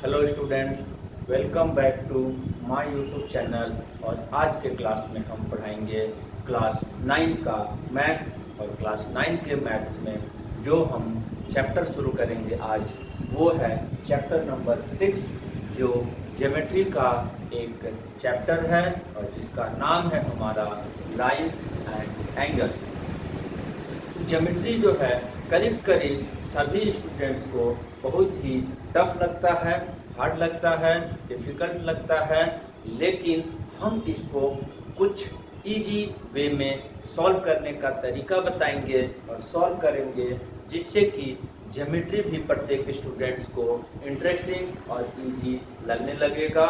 Hello students, welcome back to my YouTube channel. और आज के क्लास में हम पढ़ाएंगे क्लास 9 का मैथ्स। और क्लास 9 के मैथ्स में जो हम चैप्टर शुरू करेंगे आज वो है चैप्टर नंबर 6, जो ज्योमेट्री का एक चैप्टर है और जिसका नाम है हमारा लाइन्स एंड एंगल्स। ज्योमेट्री जो है करीब करीब सभी स्टूडेंट्स को बहुत ही टफ लगता है, हार्ड लगता है, डिफ़िकल्ट लगता है, लेकिन हम इसको कुछ इजी वे में सॉल्व करने का तरीका बताएंगे और सॉल्व करेंगे, जिससे कि ज्योमेट्री भी प्रत्येक स्टूडेंट्स को इंटरेस्टिंग और इजी लगने लगेगा।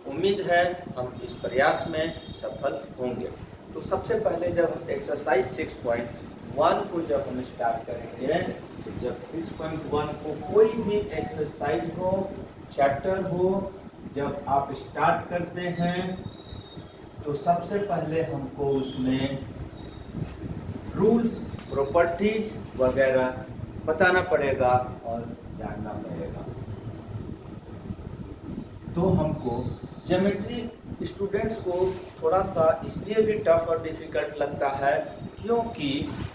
उम्मीद है हम इस प्रयास में सफल होंगे। तो सबसे पहले जब एक्सरसाइज 6.1 को जब हम स्टार्ट करेंगे, तो जब 6.1 को कोई भी एक्सरसाइज हो, चैप्टर हो, जब आप स्टार्ट करते हैं तो सबसे पहले हमको उसमें रूल्स, प्रॉपर्टीज वगैरह बताना पड़ेगा और जानना पड़ेगा। तो हमको ज्योमेट्री स्टूडेंट्स को थोड़ा सा इसलिए भी टफ और डिफ़िकल्ट लगता है क्योंकि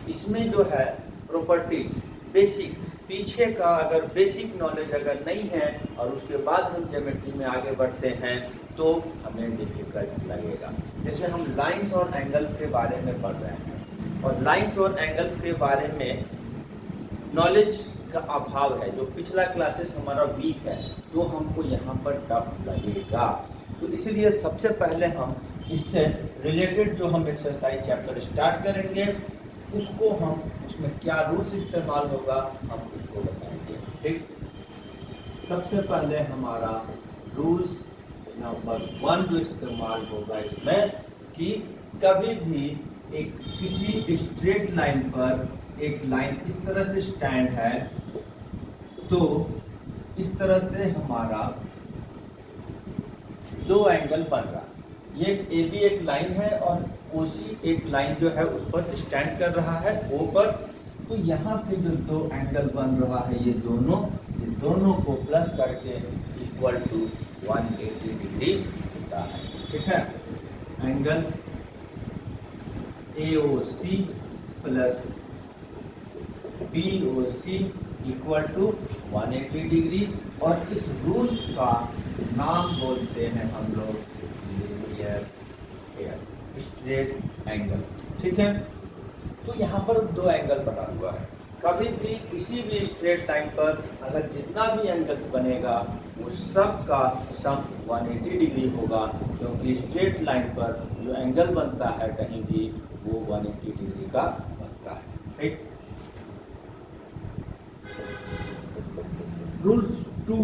इसमें जो है प्रॉपर्टीज, बेसिक, पीछे का अगर बेसिक नॉलेज अगर नहीं है और उसके बाद हम ज्योमेट्री में आगे बढ़ते हैं तो हमें डिफ़िकल्ट लगेगा। जैसे हम लाइंस और एंगल्स के बारे में पढ़ रहे हैं और लाइंस और एंगल्स के बारे में नॉलेज का अभाव है, जो पिछला क्लासेस हमारा वीक है, तो हमको यहाँ पर टफ लगेगा। तो इसलिए सबसे पहले हम इससे रिलेटेड जो हम एक्सरसाइज चैप्टर स्टार्ट करेंगे उसको हम उसमें क्या रूल्स इस्तेमाल होगा हम उसको बताएंगे। ठीक, सबसे पहले हमारा रूल्स नंबर 1 जो इस्तेमाल होगा इसमें कि कभी भी एक किसी स्ट्रेट लाइन पर एक लाइन इस तरह से स्टैंड है तो इस तरह से हमारा दो एंगल बन रहा है। ये ए बी एक लाइन है और ओ सी एक लाइन जो है उस पर स्टैंड कर रहा है ओ पर। तो यहाँ से जो दो एंगल बन रहा है ये दोनों को प्लस करके इक्वल टू 180 डिग्री होता है। ठीक है, angle A O C plus B O C equal to 180 degree. और इस रूल्स का नाम बोलते हैं हम लोग लीनियर स्ट्रेट एंगल। ठीक है, तो यहाँ पर दो एंगल बना हुआ है। कभी भी किसी भी स्ट्रेट लाइन पर अगर जितना भी एंगल्स बनेगा वो सब का सम 180 डिग्री होगा, क्योंकि स्ट्रेट लाइन पर जो एंगल बनता है कहीं भी वो 180 डिग्री का बनता है। ठीक, रूल्स 2,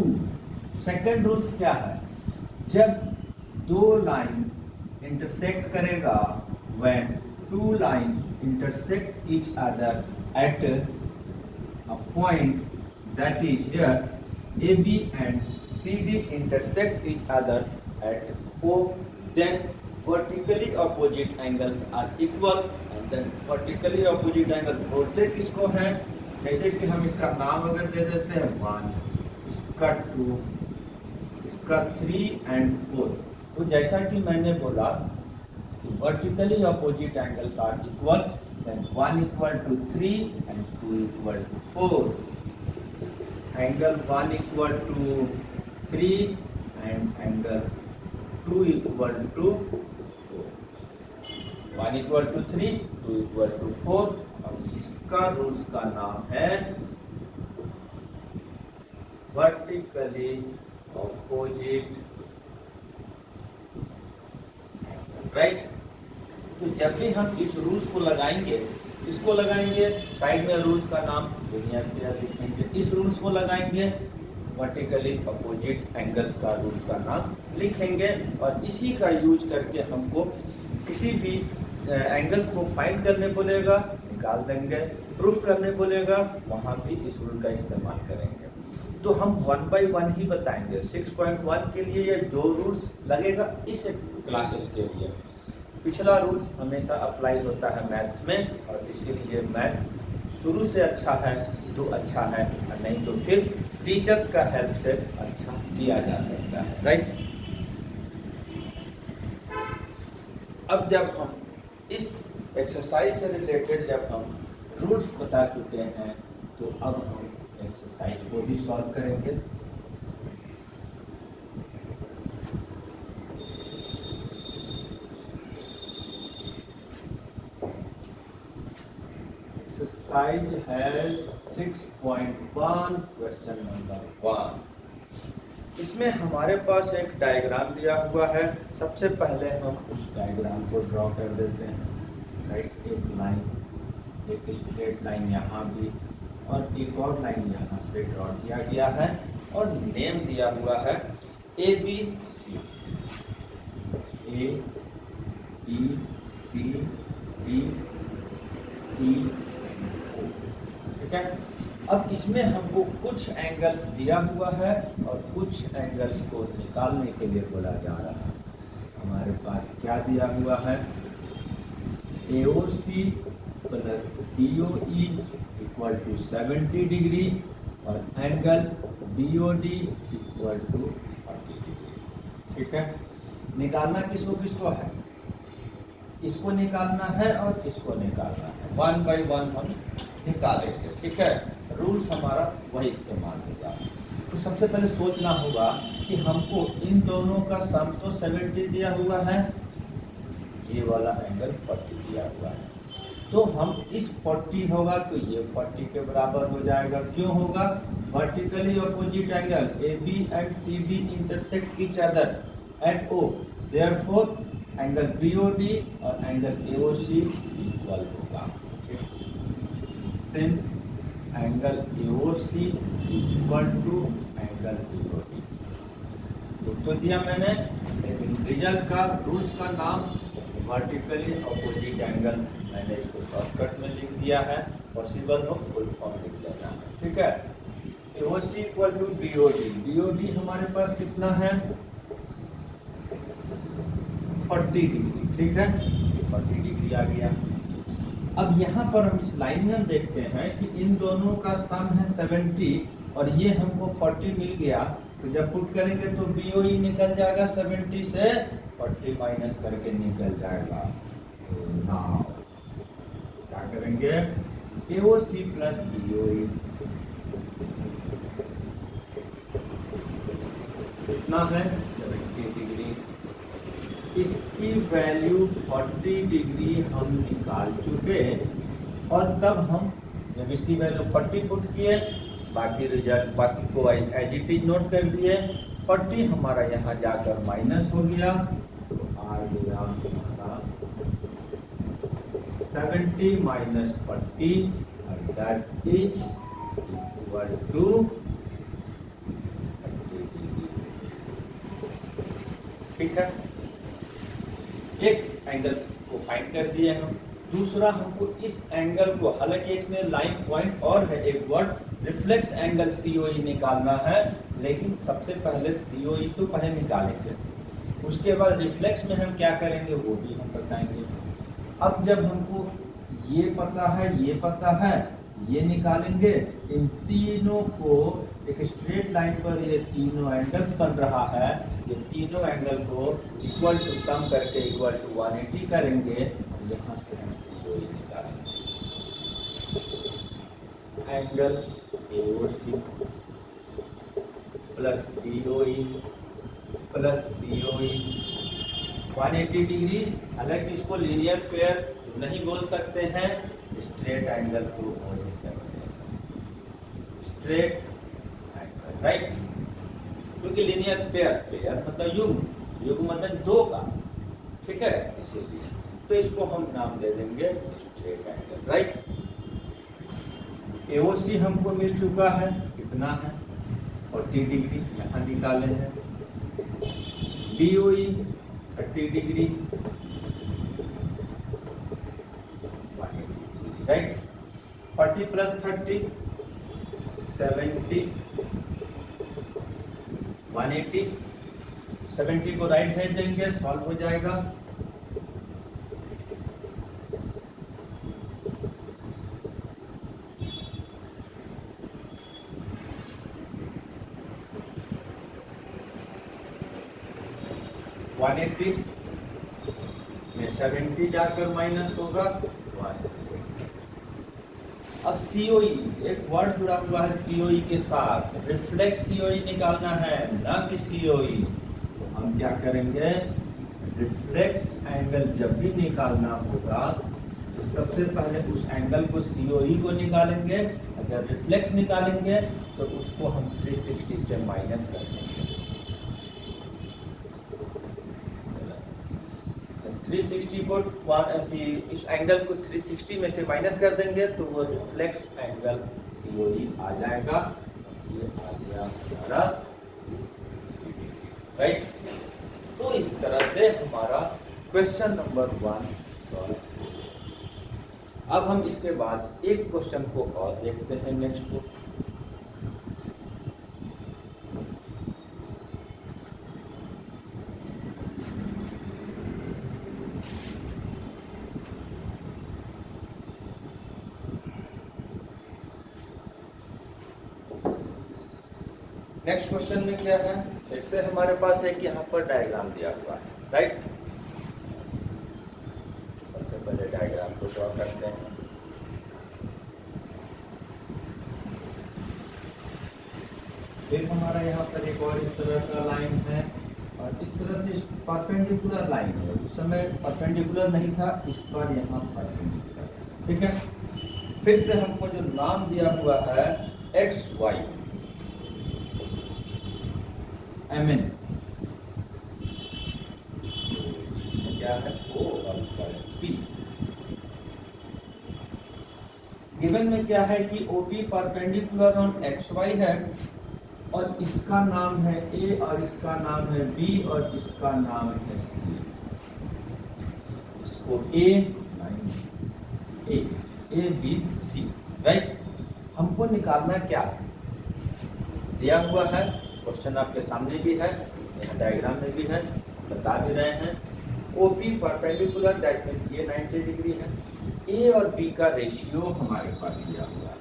सेकेंड रूल्स क्या है? जब दो लाइन इंटरसेक्ट करेगा, when two line intersect each other at a point that is here, AB and CD intersect each other at O, then vertically opposite angles are equal and then vertically opposite angle बोलते किसको हैं? जैसे कि हम इसका नाम अगर दे देते हैं 1, इसका 2, इसका 3 and 4। तो जैसा कि मैंने बोला कि vertically opposite angles are equal, then 1 equal to 3 and 2 equal to 4। Angle 1 equal to 3 and angle 2 equal to 4। 1 equal to 3, 2 equal to 4। और इसका रूल्स का नाम है वर्टिकली ऑपोजिट, राइट। तो जब भी हम इस रूल्स को लगाएंगे, इसको लगाएंगे, साइड में रूल्स का नाम लीनियर पेयर लिखेंगे, इस रूल्स को लगाएंगे, वर्टिकली अपोजिट एंगल्स का रूल्स का नाम लिखेंगे, और इसी का यूज करके हमको किसी भी एंगल्स को फाइंड करने बोलेगा, निकाल देंगे, प्रूफ करने बोलेगा, वहाँ भी इस रूल का इस्तेमाल करेंगे। तो हम 1 by 1 ही बताएंगे। 6.1 के लिए ये 2 रूल्स लगेगा इस क्लासेस के लिए। पिछला रूल्स हमेशा अप्लाई होता है मैथ्स में, और इसीलिए मैथ्स शुरू से अच्छा है तो अच्छा है, और नहीं तो फिर टीचर्स का हेल्प से अच्छा किया जा सकता है, राइट। अब जब हम इस एक्सरसाइज से रिलेटेड जब हम रूल्स बता चुके हैं, तो अब हम एक्सरसाइज को भी सॉल्व करेंगे। एक्सरसाइज है 6.1 क्वेश्चन नंबर 1। इसमें हमारे पास एक डायग्राम दिया हुआ है। सबसे पहले हम उस डायग्राम को ड्रॉ कर देते हैं, राइट। एक लाइन, एक स्ट्रेट लाइन यहाँ भी, और एक और लाइन यहाँ से ड्रॉ किया गया है, और नेम दिया हुआ है ABC, A B C D E O, ठीक है। अब इसमें हमको कुछ एंगल्स दिया हुआ है और कुछ एंगल्स को निकालने के लिए बोला जा रहा है। हमारे पास क्या दिया हुआ है, AOC plus BOE equal to 70 degree और angle BOD equal to 40 degree, ठीक है। निकालना किसको है, इसको निकालना है और इसको निकालना है। 1 बाई 1 हम निकालेंगे, ठीक है। रूल्स हमारा वही इस्तेमाल होगा। तो सबसे पहले सोचना होगा कि हमको इन दोनों का सम तो 70 दिया हुआ है, ये वाला एंगल 40 दिया हुआ है। तो हम इस 40 होगा तो ये 40 के बराबर हो जाएगा। क्यों होगा, vertically opposite angle AB and CD intersect each other at O, therefore angle BOD और एंगल AOC इक्वल होगा। Since angle AOC equal to angle BOD, तो दिया मैंने, लेकिन रिजल्ट का रूल्स का नाम वर्टिकली अपोजिट एंगल मैंने इसको शॉर्टकट में लिख दिया है। पॉसिबल हो फुल फॉर्म लिख देना है, ठीक है। AOC equal to BOD, BOD हमारे पास कितना है 40 डिग्री, ठीक है। 40 डिग्री आ गया। अब यहाँ पर हम इस लाइन में देखते हैं कि इन दोनों का सम है 70 और ये हमको 40 मिल गया। तो जब पुट करेंगे तो BOE निकल जाएगा 70 से 40 माइनस करके निकल जाएगा। तो नाउ क्या करेंगे, AOC प्लस BOE कितना है 70 डिग्री। इसकी वैल्यू 40 डिग्री हम निकाल चुके, और तब हम जब इसकी वैल्यू 40 पुट किए, बाकी रिजल्ट बाकी को एज इट इज नोट कर दिए। 40 हमारा यहाँ जाकर माइनस हो गया, तो आ गया हमारा 70 माइनस 40 और that is equal to 30 degree, ठीक है। एक एंगल को फाइंड कर दिए हम। दूसरा हमको इस एंगल को, हालांकि एक में लाइन पॉइंट और है, एक वर्ड रिफ्लेक्स एंगल COE निकालना है, लेकिन सबसे पहले COE तो पहले निकालेंगे, उसके बाद रिफ्लेक्स में हम क्या करेंगे वो भी हम बताएंगे। अब जब हमको ये पता है, ये पता है, ये निकालेंगे, इन तीनों को एक स्ट्रेट लाइन पर ये तीनों एंगल्स बन रहा है, ये तीनों एंगल को इक्वल टू सम करके इक्वल टू 180 करेंगे, यहाँ से हम COE निकालेंगे। Angle AOC plus BOE plus COE 180 degree. हालांकि इसको लीनियर पेयर नहीं बोल सकते हैं, स्ट्रेट एंगल को बोल सकते हैं, स्ट्रेट एंगल, राइट। क्योंकि लीनियर पेयर मतलब युग्म मतलब दो का, ठीक है, इसीलिए तो इसको हम नाम दे देंगे स्ट्रेट एंगल, राइट। AOC हमको मिल चुका है, कितना है 40 डिग्री, यहाँ निकाले हैं। BOE 30 degree, right. 40 प्लस 30 70, 180, 70 को राइट भेज देंगे, सॉल्व हो जाएगा। 180 में 70 जाकर माइनस होगा 1। अब सीओई, एक वर्ड जुड़ा हुआ है सीओई के साथ, रिफ्लेक्स सीओई निकालना है, ना कि सीओई। तो हम क्या करेंगे, रिफ्लेक्स एंगल जब भी निकालना होगा तो सबसे पहले उस एंगल को सीओई को निकालेंगे। अगर रिफ्लेक्स निकालेंगे तो उसको हम 360 से माइनस कर देंगे। 360 को इस एंगल को 360 में से माइनस कर देंगे तो वो रिफ्लेक्स एंगल सीओई आ जाएगा। ये आ गया हमारा, राइट। तो इस तरह से हमारा क्वेश्चन नंबर 1 सॉल्व। अब हम इसके बाद एक क्वेश्चन को और देखते हैं, नेक्स्ट को। नेक्स्ट क्वेश्चन में क्या है, फिर से हमारे पास एक यहाँ पर डायग्राम दिया हुआ है, राइट। सबसे पहले डायग्राम को ड्रॉ करते हैं। फिर हमारा यहाँ पर एक और इस तरह का लाइन है और इस तरह से परपेंडिकुलर लाइन है। उस समय परपेंडिकुलर नहीं था, इस पर यहाँ परपेंडिकुलर, ठीक है। फिर से हमको जो नाम दिया हुआ है एक्स वाई एम एन, क्या है ओ और पी। गिवन में क्या है कि OP perpendicular on X Y है और इसका नाम है ए और इसका नाम है बी और इसका नाम है सी। इसको ए बी सी, राइट। हमको निकालना क्या है, दिया हुआ है, क्वेश्चन आपके सामने भी है, यहाँ डायग्राम में भी है, बता भी रहे हैं। ओपी परपेंडिकुलर, दैट मीन्स ये 90 डिग्री है। ए और बी का रेशियो हमारे पास दिया हुआ है,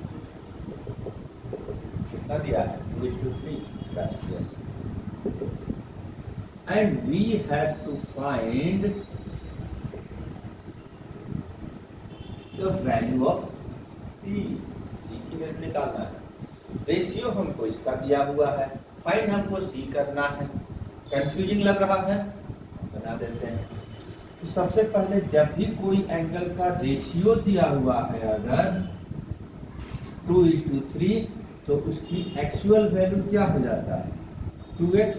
कितना दिया है, 2:3, yes. And we have to find the value of C की वैल्यू निकालना है। रेशियो हमको इसका दिया हुआ है, फाइंड हमको सी करना है। कंफ्यूजिंग लग रहा है, बना देते हैं। तो सबसे पहले जब भी कोई एंगल का रेशियो दिया हुआ है अगर 2:3, तो उसकी एक्चुअल वैल्यू क्या हो जाता है, 2x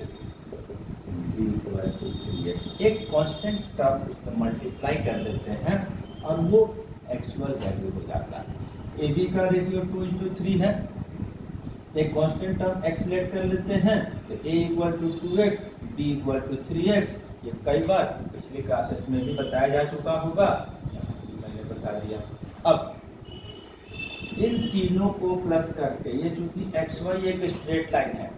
= 3x। एक कांस्टेंट टर्म उसमें मल्टीप्लाई कर देते हैं और वो एक्चुअल वैल्यू हो जाता है। ए बी का रेशियो 2:3 है, एक कांस्टेंट टर्म x लेट कर लेते हैं तो a = 2x, b = 3x। ये कई बार पिछली क्लासेस में भी बताया जा चुका होगा, मैंने बता दिया। अब इन तीनों को प्लस करके, ये चूंकि एक्स वाई एक स्ट्रेट लाइन है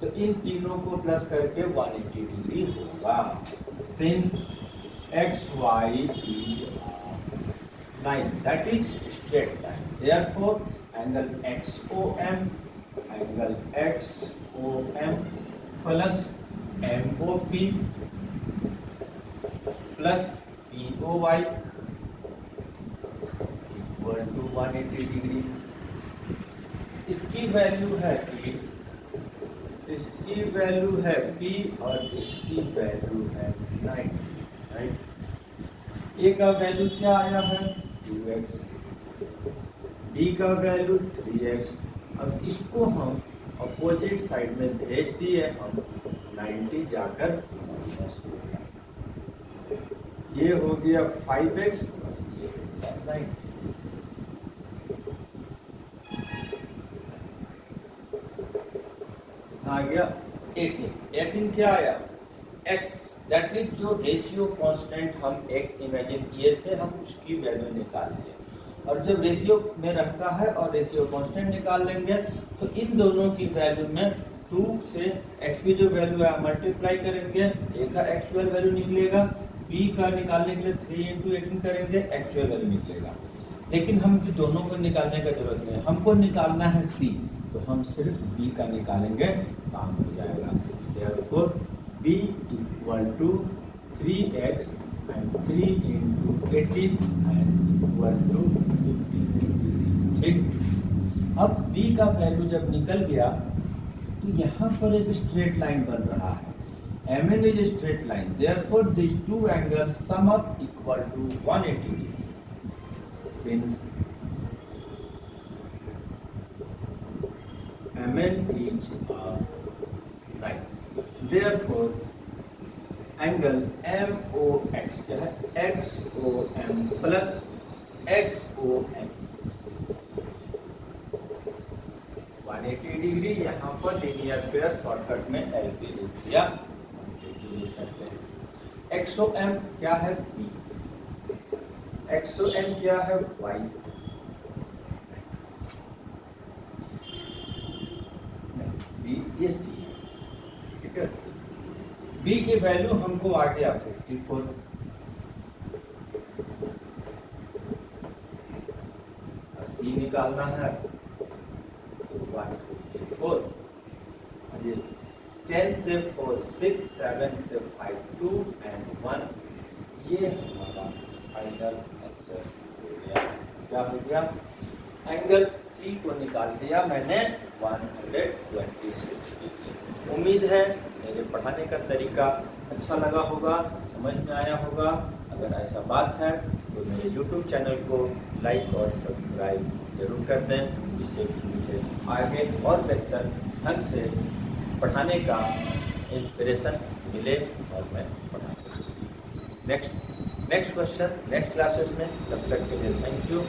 तो इन तीनों को प्लस करके 180 डिग्री होगा। Since X Y is line that is straight line, therefore angle XOM plus MOP plus POY equal to 180 degree. इसकी वैल्यू है A, इसकी वैल्यू है P और इसकी वैल्यू है 9, राइट। A का वैल्यू क्या आया है 2x, B का वैल्यू 3x। अब इसको हम अपोजिट साइड में भेज दिए, हम 90 जाकर माइनस हो गया, ये हो गया 5x और ये हो गया 9। आ गया 18 क्या आया x, दैट इज जो रेशियो कांस्टेंट हम एक इमेजिन किए थे, हम उसकी वैल्यू निकाल लिए। और जब रेशियो में रहता है और रेशियो कांस्टेंट निकाल लेंगे तो इन दोनों की वैल्यू में 2 से x की जो वैल्यू है मल्टीप्लाई करेंगे, a का एक्चुअल वैल्यू निकलेगा, b का निकालने के लिए 3 × 18 करेंगे, एक्चुअल वैल्यू निकलेगा। लेकिन हम दोनों को निकालने का जरूरत नहीं है, हमको निकालना है c, तो हम सिर्फ b का निकालेंगे, काम हो जाएगा। Therefore B equal to 3x and 3 into 18 and equal to 50। ठीक, अब B का वैल्यू जब निकल गया तो यहाँ पर एक स्ट्रेट लाइन बन रहा है। MN is a straight line, therefore these two angles sum up equal to 180 degree. Since MN is a line, therefore angle MOX क्या है, XOM plus XOM 180 डिग्री। यहाँ पर लीनियर पेयर शॉर्टकट में LP लिख दिया, लिख सकते हैं। XOM क्या है, B, XOM क्या है, Y, B ये C है, ठीक है। B की वैल्यू हमको आ गया 54, C निकालना है 154, 10 से 4 6, 7 से 5 2 and 1, ये हमारा फाइनल आंसर हो गया। क्या हो गया, एंगल C को निकाल दिया मैंने 126 डिग्री। उम्मीद है मेरे पढ़ाने का तरीका अच्छा लगा होगा, समझ में आया होगा। अगर ऐसा बात है तो मेरे YouTube चैनल को लाइक और सब्सक्राइब जरूर कर दें, जिससे कि मुझे आगे और बेहतर ढंग से पढ़ाने का इंस्पिरेशन मिले और मैं पढ़ा सकूं। नेक्स्ट क्वेश्चन नेक्स्ट क्लासेस में, तब तक के लिए थैंक यू।